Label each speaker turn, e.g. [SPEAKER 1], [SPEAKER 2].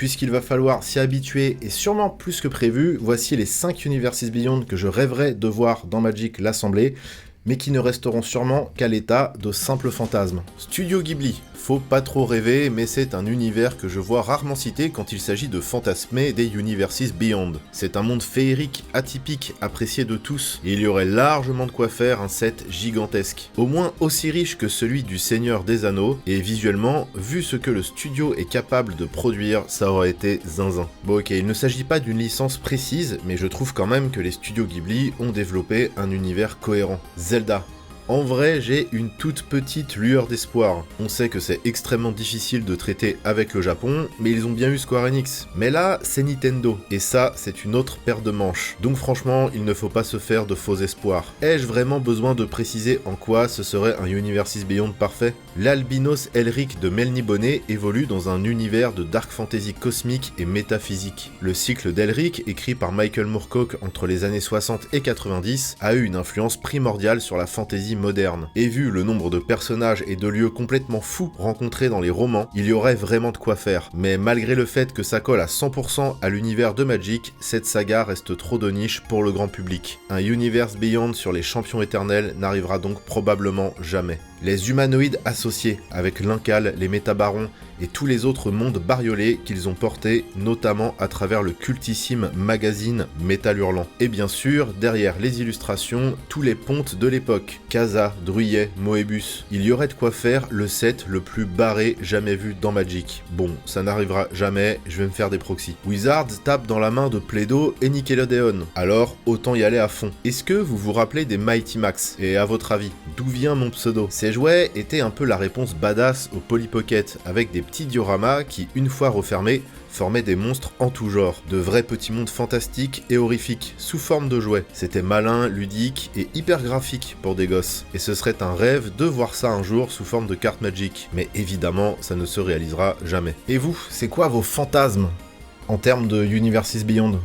[SPEAKER 1] puisqu'il va falloir s'y habituer et sûrement plus que prévu, voici les 5 Universes Beyond que je rêverais de voir dans Magic l'Assemblée, mais qui ne resteront sûrement qu'à l'état de simples fantasmes. Studio Ghibli, faut pas trop rêver, mais c'est un univers que je vois rarement cité quand il s'agit de fantasmer des Universes Beyond. C'est un monde féerique, atypique, apprécié de tous, et il y aurait largement de quoi faire un set gigantesque. Au moins aussi riche que celui du Seigneur des Anneaux, et visuellement, vu ce que le studio est capable de produire, ça aurait été zinzin. Bon ok, il ne s'agit pas d'une licence précise, mais je trouve quand même que les studios Ghibli ont développé un univers cohérent. Zelda. En vrai, j'ai une toute petite lueur d'espoir. On sait que c'est extrêmement difficile de traiter avec le Japon, mais ils ont bien eu Square Enix. Mais là, c'est Nintendo, et ça, c'est une autre paire de manches. Donc franchement, il ne faut pas se faire de faux espoirs. Ai-je vraiment besoin de préciser en quoi ce serait un Universes Beyond parfait? L'Albinos Elric de Melny Bonnet évolue dans un univers de dark fantasy cosmique et métaphysique. Le cycle d'Elric, écrit par Michael Moorcock entre les années 60 et 90, a eu une influence primordiale sur la fantasy moderne. Et vu le nombre de personnages et de lieux complètement fous rencontrés dans les romans, il y aurait vraiment de quoi faire. Mais malgré le fait que ça colle à 100% à l'univers de Magic, cette saga reste trop de niche pour le grand public. Un Universe Beyond sur les champions éternels n'arrivera donc probablement jamais. Les humanoïdes associés, avec l'Incal, les métabarons et tous les autres mondes bariolés qu'ils ont portés, notamment à travers le cultissime magazine Métal Hurlant. Et bien sûr, derrière les illustrations, tous les pontes de l'époque, Khaza, Druyet, Moebius. Il y aurait de quoi faire le set le plus barré jamais vu dans Magic. Bon, ça n'arrivera jamais, je vais me faire des proxys. Wizards tape dans la main de Play-Doh et Nickelodeon, alors autant y aller à fond. Est-ce que vous vous rappelez des Mighty Max? Et à votre avis, d'où vient mon pseudo? Ces jouets étaient un peu la réponse badass au Polly Pocket, avec des petits dioramas qui, une fois refermés, formaient des monstres en tout genre, de vrais petits mondes fantastiques et horrifiques, sous forme de jouets. C'était malin, ludique et hyper graphique pour des gosses. Et ce serait un rêve de voir ça un jour sous forme de carte Magic. Mais évidemment, ça ne se réalisera jamais. Et vous, c'est quoi vos fantasmes en termes de Universes Beyond?